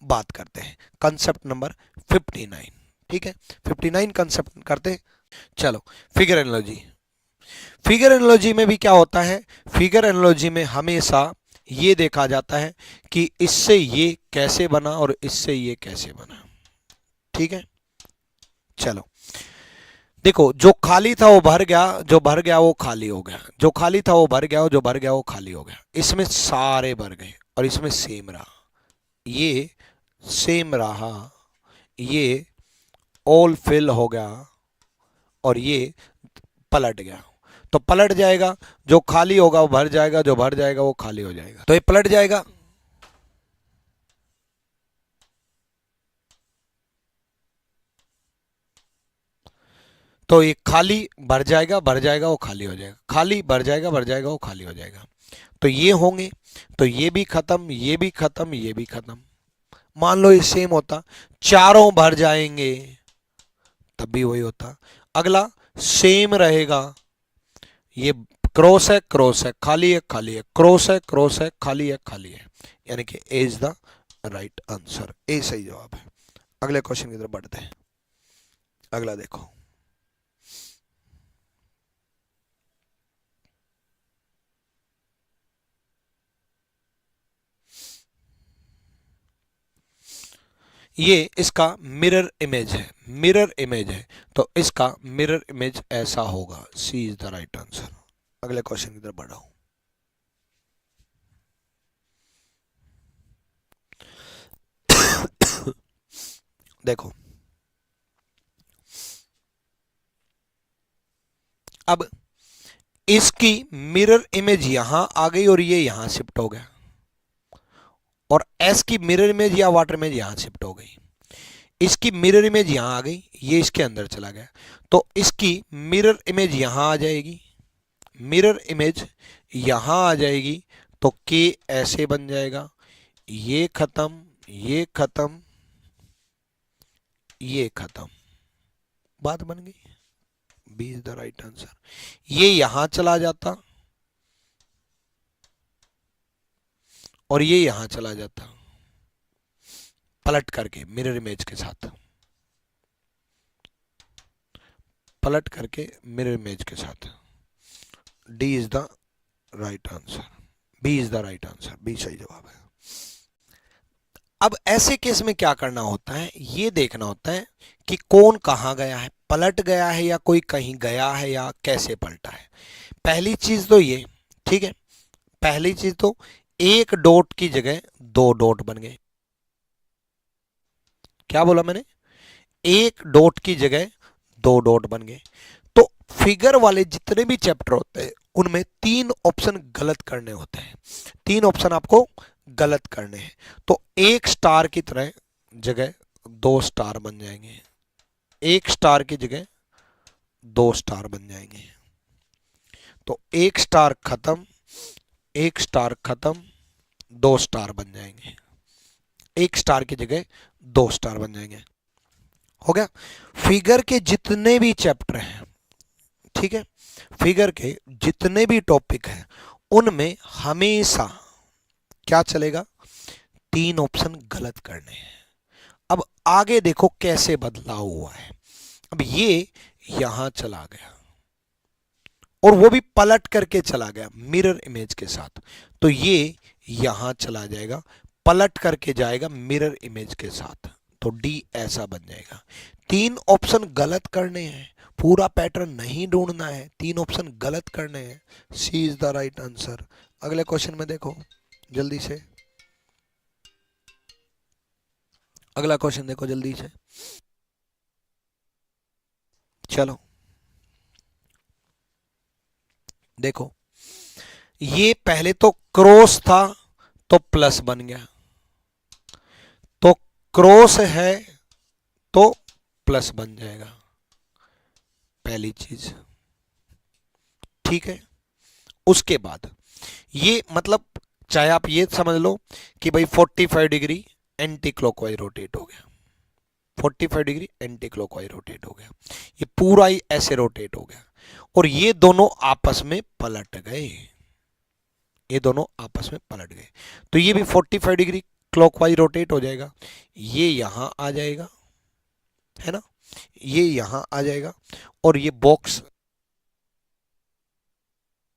बात करते हैं कंसेप्ट नंबर 59। ठीक है, 59 कंसेप्ट करते हैं। चलो, फिगर एनालॉजी। फिगर एनालॉजी में भी क्या होता है, फिगर एनालॉजी में हमेशा ये देखा जाता है कि इससे ये कैसे बना और इससे ये कैसे बना। ठीक है, चलो देखो, जो खाली था वो भर गया, जो भर गया वो खाली हो गया, जो खाली था वो भर गया, जो भर गया वो खाली हो गया। इसमें सारे भर गए और इसमें सेम रहा, ये सेम रहा, ये ऑल फिल हो गया और ये पलट गया। तो पलट जाएगा, जो खाली होगा वो भर जाएगा, जो भर जाएगा वो खाली हो जाएगा, तो ये पलट जाएगा। तो ये खाली भर जाएगा, भर जाएगा वो खाली हो जाएगा, खाली भर जाएगा, भर जाएगा वो खाली हो जाएगा। तो ये होंगे, तो ये भी खत्म, ये भी खत्म, ये भी खत्म। मान लो ये सेम होता, चारों भर जाएंगे तब भी वही होता। अगला सेम रहेगा, ये क्रॉस है, क्रॉस है, खाली है, खाली है, क्रॉस है, क्रॉस है, खाली है, खाली है, यानी कि ए इज द राइट आंसर, ए सही जवाब है। अगले क्वेश्चन की तरफ बढ़ते हैं। अगला देखो, ये इसका मिरर इमेज है, मिरर इमेज है, तो इसका मिरर इमेज ऐसा होगा, सी इज द राइट आंसर। अगले क्वेश्चन की तरफ बढ़ाओ। देखो, अब इसकी मिरर इमेज यहां आ गई और ये यहां शिफ्ट हो गया, और एस की मिरर इमेज या वाटर इमेज यहां शिफ्ट हो गई। इसकी मिरर इमेज यहां आ गई, ये इसके अंदर चला गया, तो इसकी मिरर इमेज यहां आ जाएगी, मिरर इमेज यहां आ जाएगी, तो के ऐसे बन जाएगा, ये खत्म, ये खत्म, ये खत्म, बात बन गई, B is the right answer. ये यहां चला जाता और ये यहां चला जाता, पलट करके मिरर इमेज के साथ, पलट करके मिरर इमेज के साथ। D is the right answer, B is the right answer, B सही जवाब है। अब ऐसे केस में क्या करना होता है, ये देखना होता है कि कौन कहां गया है, पलट गया है या कोई कहीं गया है या कैसे पलटा है। पहली चीज तो ये, ठीक है, पहली चीज तो एक डॉट की जगह दो डॉट बन गए। क्या बोला मैंने, एक डॉट की जगह दो डॉट बन गए। तो फिगर वाले जितने भी चैप्टर होते हैं उनमें तीन ऑप्शन गलत करने होते हैं, तीन ऑप्शन आपको गलत करने हैं। तो एक स्टार की तरह जगह दो स्टार बन जाएंगे, एक स्टार की जगह दो स्टार बन जाएंगे। तो एक स्टार खत्म, एक स्टार खत्म, दो स्टार बन जाएंगे, एक स्टार की जगह दो स्टार बन जाएंगे। हो गया। फिगर के जितने भी चैप्टर हैं, ठीक है, फिगर के जितने भी टॉपिक हैं उनमें हमेशा क्या चलेगा, तीन ऑप्शन गलत करने हैं। अब आगे देखो कैसे बदलाव हुआ है। अब ये यहां चला गया और वो भी पलट करके चला गया मिरर इमेज के साथ, तो ये यहां चला जाएगा, पलट करके जाएगा मिरर इमेज के साथ, तो डी ऐसा बन जाएगा। तीन ऑप्शन गलत करने हैं, पूरा पैटर्न नहीं ढूंढना है, तीन ऑप्शन गलत करने हैं, सी इज द राइट आंसर। अगले क्वेश्चन में देखो जल्दी से, अगला क्वेश्चन देखो जल्दी से, चलो देखो, ये पहले तो क्रॉस था तो प्लस बन गया, तो क्रॉस है तो प्लस बन जाएगा, पहली चीज, ठीक है। उसके बाद ये मतलब चाहे आप ये समझ लो कि भाई 45 डिग्री एंटी क्लॉकवाइज रोटेट हो गया, 45 डिग्री एंटी क्लॉकवाइज रोटेट हो गया, ये पूरा ही ऐसे रोटेट हो गया, और ये दोनों आपस में पलट गए, ये दोनों आपस में पलट गए। तो ये भी 45 डिग्री क्लॉकवाइज रोटेट हो जाएगा, ये यहां आ जाएगा, है ना, ये यहां आ जाएगा और ये बॉक्स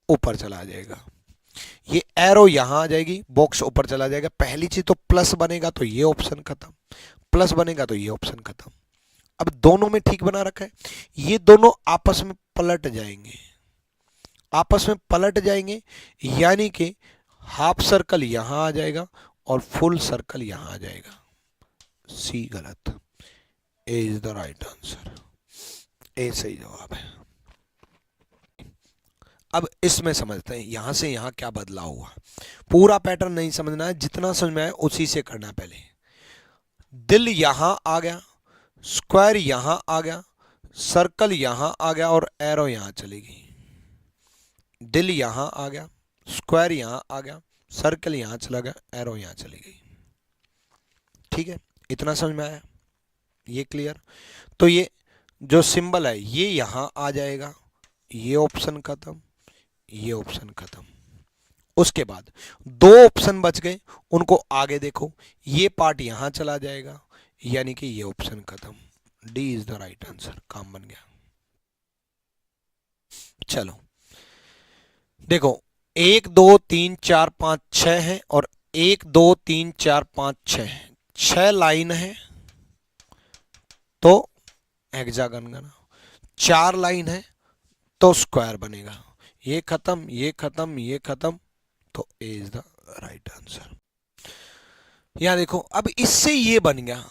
ऊपर चला जाएगा, ये एरो यहां आ जाएगी, बॉक्स ऊपर चला जाएगा। पहली चीज तो प्लस बनेगा तो ये ऑप्शन खत्म, प्लस बनेगा तो ये ऑप्शन खत्म। अब दोनों में ठीक बना रखा है, ये दोनों आपस में पलट जाएंगे, आपस में पलट जाएंगे, यानी कि हाफ सर्कल यहां आ जाएगा और फुल सर्कल यहां आ जाएगा। सी गलत, ए इज द राइट आंसर, ए सही जवाब है। अब इसमें समझते हैं यहां से यहां क्या बदलाव हुआ। पूरा पैटर्न नहीं समझना है, जितना समझ में आए उसी से करना है। पहले दिल यहां आ गया, स्क्वायर यहां आ गया, सर्कल यहां आ गया और एरो यहां चली गई। दिल यहां आ गया, स्क्वायर यहां आ गया, सर्कल यहां चला गया, एरो यहां चली गई। ठीक है, इतना समझ में आया, ये क्लियर। तो ये जो सिंबल है ये यहां आ जाएगा, ये ऑप्शन खत्म, ये ऑप्शन खत्म। उसके बाद दो ऑप्शन बच गए, उनको आगे देखो, ये पार्ट यहां चला जाएगा, यानी कि ये ऑप्शन खत्म। D is the right answer, काम बन गया। चलो देखो, 1 2 3 4 5 6 है और 1 2 3 4 5 6 है, 6 लाइन है तो हेक्सागन बना, 4 लाइन है तो स्क्वायर बनेगा। ये खत्म, ये खत्म, ये खत्म, तो ए इज द राइट आंसर। यहां देखो, अब इससे ये बन गया।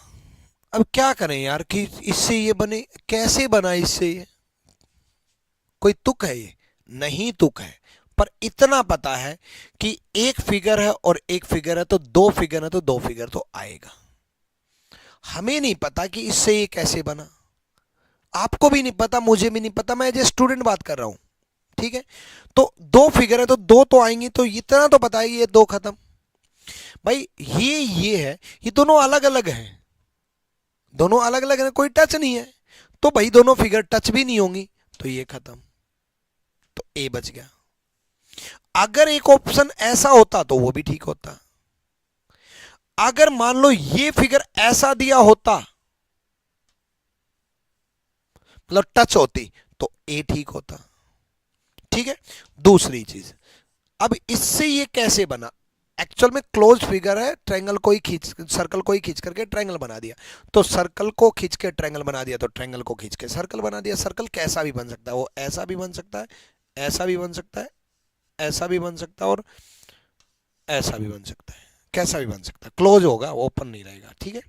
अब क्या करें यार कि इससे ये बने, कैसे बना इससे ये? कोई तुक है ये? नहीं तुक है, पर इतना पता है कि एक फिगर है और एक फिगर है तो दो फिगर है तो दो फिगर तो आएगा। हमें नहीं पता कि इससे ये कैसे बना, आपको भी नहीं पता, मुझे भी नहीं पता, मैं एज ए स्टूडेंट बात कर रहा हूं। ठीक है, तो दो फिगर है तो दो तो आएंगी, तो इतना तो पता है ये दो खत्म। भाई ये है, ये दोनों अलग अलग हैं, दोनों अलग अलग हैं, कोई टच नहीं है, तो भाई दोनों फिगर टच भी नहीं होंगी, तो ये खत्म, तो ए बच गया। अगर एक ऑप्शन ऐसा होता तो वो भी ठीक होता। अगर मान लो ये फिगर ऐसा दिया होता, मतलब टच होती, तो ए ठीक होता। ठीक है, दूसरी चीज, अब इससे ये कैसे बना? एक्चुअल में क्लोज फिगर है, ट्रायंगल को ही खींच, सर्कल को ही खींच करके ट्रायंगल बना दिया, तो सर्कल को खींच के ट्रायंगल बना दिया, तो ट्रायंगल को खींच के सर्कल बना दिया। सर्कल कैसा भी बन सकता है, वो ऐसा भी बन सकता है, ऐसा भी बन सकता है, ऐसा भी बन सकता है और ऐसा भी बन सकता है, कैसा भी बन सकता है, क्लोज होगा, ओपन नहीं रहेगा। ठीक है,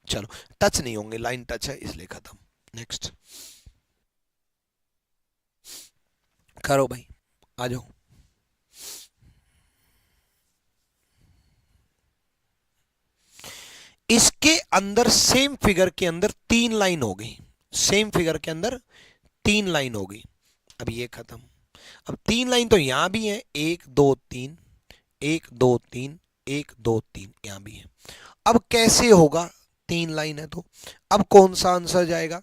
चलो, टच नहीं होंगे, लाइन टच है इसलिए खत्म। नेक्स्ट करो भाई, आ जाओ। इसके अंदर सेम फिगर के अंदर 3 लाइन हो गई, सेम फिगर के अंदर 3 लाइन हो गई। अब ये खत्म। अब 3 लाइन तो यहां भी है, 1 2 3, 1 2 3, 1 2 3 यहां भी है। अब कैसे होगा? 3 लाइन है तो अब कौन सा आंसर जाएगा?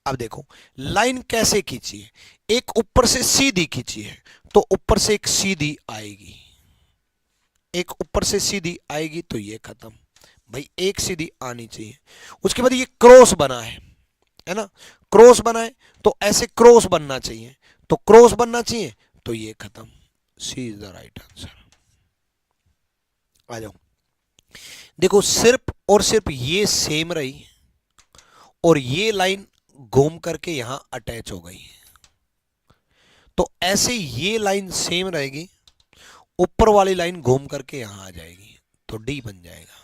अब देखो, लाइन कैसे खींची है, एक ऊपर से सीधी खींची है, तो ऊपर से एक सीधी आएगी, एक ऊपर से सीधी आएगी, तो ये खत्म। भाई एक सीधी आनी चाहिए। उसके बाद ये क्रॉस बना है ना, क्रॉस बना है तो ऐसे क्रॉस बनना चाहिए, तो क्रॉस बनना चाहिए, तो ये खत्म। सी इज द राइट आंसर। आ जाओ, देखो सिर्फ और सिर्फ ये सेम रही और ये लाइन घूम करके यहां अटैच हो गई, तो ऐसे ये लाइन सेम रहेगी, ऊपर वाली लाइन घूम करके यहां आ जाएगी, तो डी बन जाएगा।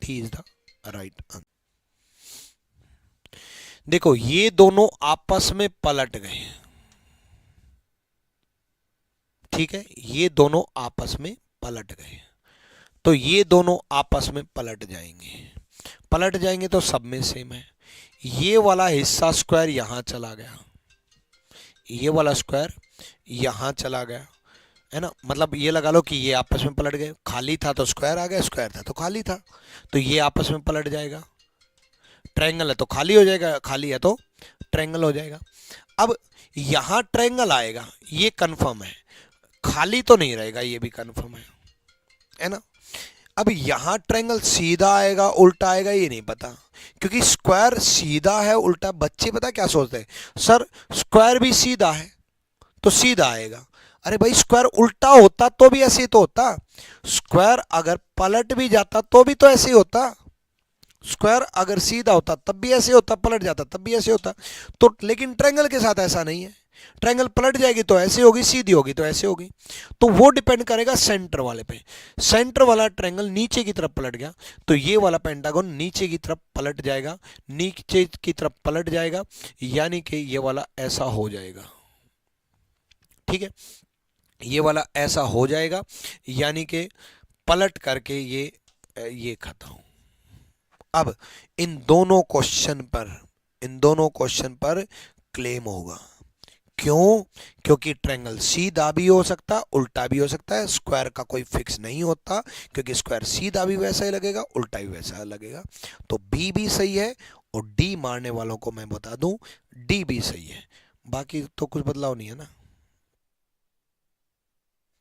D is the right answer. देखो ये दोनों आपस में पलट गए, ठीक है, ये दोनों आपस में पलट गए, तो ये दोनों आपस में पलट जाएंगे, पलट जाएंगे तो सब में सेम है। ये वाला हिस्सा स्क्वायर यहां चला गया, ये वाला स्क्वायर यहां चला गया, है ना, मतलब ये लगा लो कि ये आपस में पलट गए, खाली था तो स्क्वायर आ गया, स्क्वायर था तो खाली था, तो ये आपस में पलट जाएगा। ट्रायंगल है तो खाली हो जाएगा, खाली है तो ट्रायंगल हो जाएगा। अब यहां ट्रायंगल आएगा, ये कंफर्म है, खाली तो नहीं रहेगा, ये भी कंफर्म है ना। अब यहां ट्रायंगल सीधा आएगा उल्टा आएगा ये नहीं पता, क्योंकि स्क्वायर सीधा है उल्टा, बच्चे पता क्या सोचते हैं, सर स्क्वायर भी सीधा है तो सीधा आएगा। अरे भाई स्क्वायर उल्टा होता तो भी ऐसे ही तो होता, स्क्वायर अगर पलट भी जाता तो भी तो ऐसे ही होता, स्क्वायर अगर सीधा होता तब भी ऐसे होता, पलट जाता तब भी ऐसे होता। तो लेकिन ट्रायंगल के साथ ऐसा नहीं है, ट्रायंगल पलट जाएगी तो ऐसे होगी, सीधी होगी तो ऐसे होगी। तो वो डिपेंड करेगा सेंटर वाले पे। सेंटर वाला ट्रायंगल नीचे की तरफ पलट गया तो ये वाला पेंटागन नीचे की तरफ पलट जाएगा, नीचे की तरफ पलट जाएगा, यानी कि ये वाला ऐसा हो जाएगा। ठीक है, ये वाला ऐसा हो जाएगा, यानी कि पलट करके ये खत्म। अब इन दोनों क्वेश्चन पर क्लेम होगा। क्यों? क्योंकि ट्रायंगल सीधा भी हो सकता उल्टा भी हो सकता है, स्क्वायर का कोई फिक्स नहीं होता, क्योंकि स्क्वायर सीधा भी वैसा ही लगेगा उल्टा भी वैसा लगेगा। तो बी भी सही है, और डी मारने वालों को मैं बता दूं डी भी सही है। बाकी तो कुछ बदलाव नहीं है ना,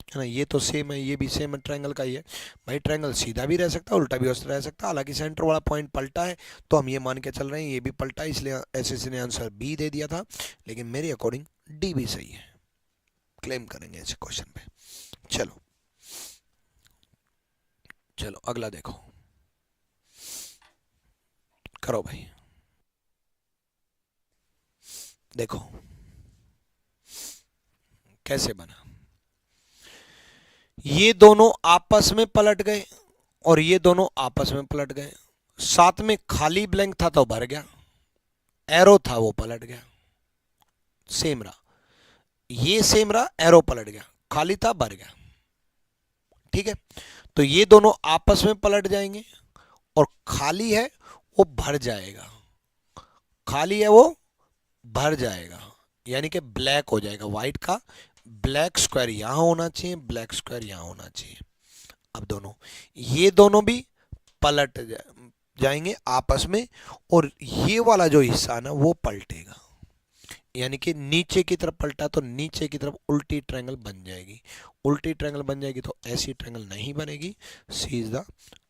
है ना, ये तो सेम है, ये भी सेम है, ट्रायंगल का ही है। भाई ट्रायंगल सीधा भी रह सकता है उल्टा भी रह सकता है, हालांकि सेंटर वाला पॉइंट पलटा है तो हम ये मान के चल रहे हैं ये भी पलटा है, इसलिए एसएससी ने आंसर बी दे दिया था, लेकिन मेरे अकॉर्डिंग डी भी सही है। क्लेम करेंगे ऐसे क्वेश्चन पे। चलो चलो अगला देखो, करो भाई। देखो कैसे बना, ये दोनों आपस में पलट गए और ये दोनों आपस में पलट गए, साथ में खाली ब्लैंक था तो भर गया, एरो था वो पलट गया, सेम रहा, ये सेम रहा, एरो पलट गया, खाली था भर गया। ठीक है, तो ये दोनों आपस में पलट जाएंगे और खाली है वो भर जाएगा, खाली है वो भर जाएगा, यानी कि ब्लैक हो जाएगा, व्हाइट का ब्लैक स्क्वायर यहां होना चाहिए, ब्लैक स्क्वायर यहां होना चाहिए। अब ये दोनों भी पलट जाएंगे आपस में, और ये वाला जो हिस्सा ना वो पलटेगा, यानी कि नीचे की तरफ पलटा तो नीचे की तरफ उल्टी ट्रायंगल बन जाएगी, उल्टी ट्रायंगल बन जाएगी तो ऐसी ट्रायंगल नहीं बनेगी। सी इज द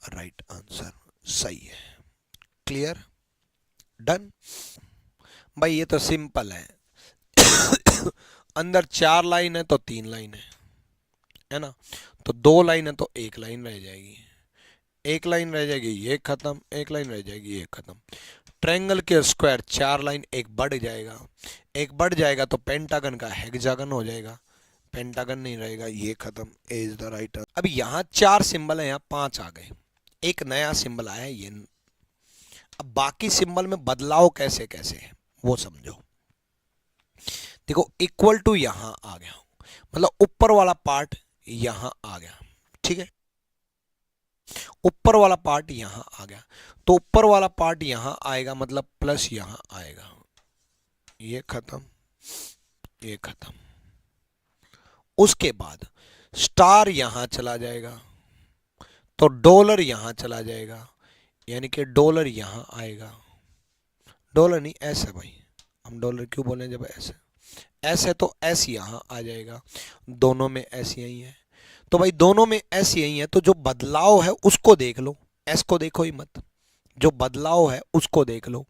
राइट आंसर, सही है। Clear, done. भाई ये तो सिंपल है अंदर 4 लाइन है तो 3 लाइन है ना, तो 2 लाइन है तो 1 लाइन रह जाएगी, 1 लाइन रह जाएगी ये खत्म, 1 लाइन रह जाएगी ये खत्म। ट्रायंगल के स्क्वायर 4 लाइन एक बढ़ जाएगा, एक बढ़ जाएगा तो पेंटागन का हेक्सागन हो जाएगा, पेंटागन नहीं रहेगा, ये खत्म। ए इज द राइट आंसर। अब यहाँ 4 सिंबल है, यहाँ 5 आ गए, एक नया सिंबल आया ये। अब बाकी सिंबल में बदलाव कैसे कैसे है वो समझो। देखो इक्वल टू यहां आ गया, मतलब ऊपर वाला पार्ट यहां आ गया, ठीक है, ऊपर वाला पार्ट यहां आ गया, तो ऊपर वाला पार्ट यहां आएगा, मतलब प्लस यहां आएगा, ये खत्म, ये खत्म। उसके बाद स्टार यहां चला जाएगा तो डॉलर यहां चला जाएगा, यानी कि डॉलर यहां आएगा, डॉलर नहीं एस है भाई, हम डॉलर क्यों बोले जब ऐसे एस है तो एस यहां आ जाएगा, दोनों में एस यही है, तो भाई दोनों में एस यही है, तो जो बदलाव है उसको देख लो, एस को देखो ही मत, जो बदलाव है उसको देख लो।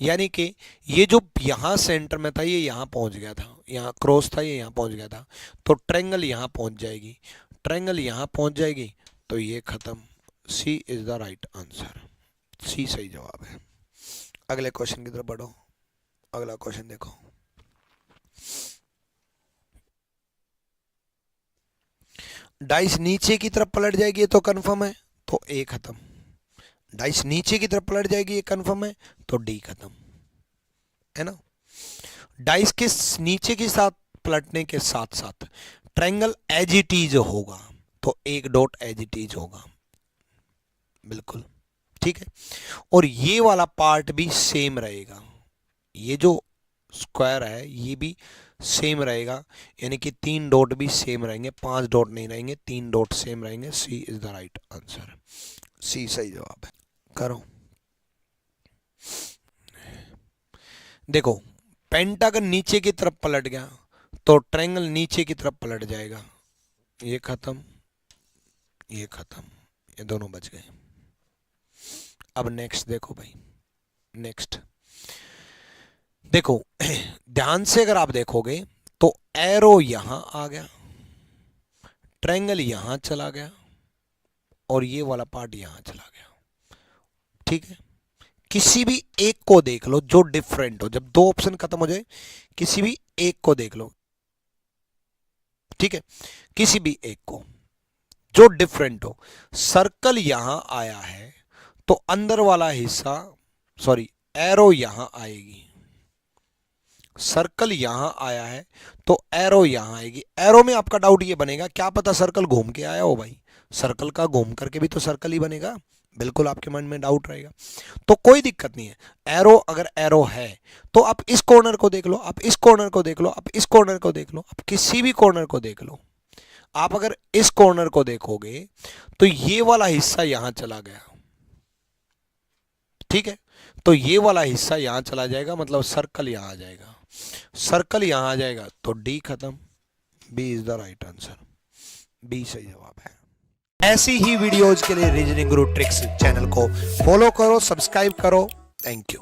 यानी कि ये जो यहां सेंटर में था ये यहां पहुंच गया था, यहां क्रॉस था ये यहां पहुंच गया था, तो ट्रायंगल यहां पहुंच जाएगी, ट्रायंगल यहां पहुंच जाएगी तो ये खत्म। सी इज द राइट आंसर, सी सही जवाब है। अगले क्वेश्चन की तरफ बढ़ो, अगला क्वेश्चन देखो। डाइस नीचे की तरफ पलट जाएगी तो कंफर्म है, तो ए खत्म। डाइस नीचे की तरफ पलट जाएगी ये कंफर्म है, तो डी खत्म, है ना। डाइस के नीचे के साथ पलटने के साथ साथ ट्रायंगल एज इट इज होगा, तो एक डॉट एज इट इज होगा, बिल्कुल ठीक है। और ये वाला पार्ट भी सेम रहेगा, ये जो स्क्वायर है ये भी सेम रहेगा, यानी कि 3 डॉट भी सेम रहेंगे, 5 डॉट नहीं रहेंगे, 3 डॉट सेम रहेंगे। सी इज द राइट आंसर, सी सही जवाब है। करो, देखो पेंटागन नीचे की तरफ पलट गया तो ट्रायंगल नीचे की तरफ पलट जाएगा, ये खत्म, ये खत्म, ये दोनों बच गए। अब नेक्स्ट देखो भाई, नेक्स्ट देखो ध्यान से अगर आप देखोगे तो एरो यहां आ गया, ट्रायंगल यहां चला गया और ये वाला पार्ट यहां चला गया। ठीक है, किसी भी एक को देख लो जो डिफरेंट हो, जब दो ऑप्शन खत्म हो जाए किसी भी एक को देख लो। ठीक है, किसी भी एक को जो डिफरेंट हो। सर्कल यहां आया है तो अंदर वाला हिस्सा, सॉरी एरो यहां आएगी, सर्कल यहां आया है तो एरो यहां आएगी। एरो में आपका डाउट ये बनेगा क्या पता सर्कल घूम के आया हो भाई, सर्कल का घूम करके भी तो सर्कल ही बनेगा, बिल्कुल आपके मन में डाउट रहेगा। तो कोई दिक्कत नहीं है, एरो अगर एरो है तो आप इस कॉर्नर को देख लो, आप इस कॉर्नर को देख लो, आप इस कॉर्नर को देख लो, आप किसी भी कॉर्नर को देख लो। आप अगर इस कॉर्नर को देखोगे तो ये वाला हिस्सा यहां चला गया। ठीक है, तो ये वाला हिस्सा यहां चला जाएगा, मतलब सर्कल यहां आ जाएगा, सर्कल यहां आ जाएगा तो डी खत्म, B is the right answer, B सही जवाब है। ऐसी ही वीडियोज के लिए रीजनिंग गुरु ट्रिक्स चैनल को फॉलो करो, सब्सक्राइब करो। Thank you.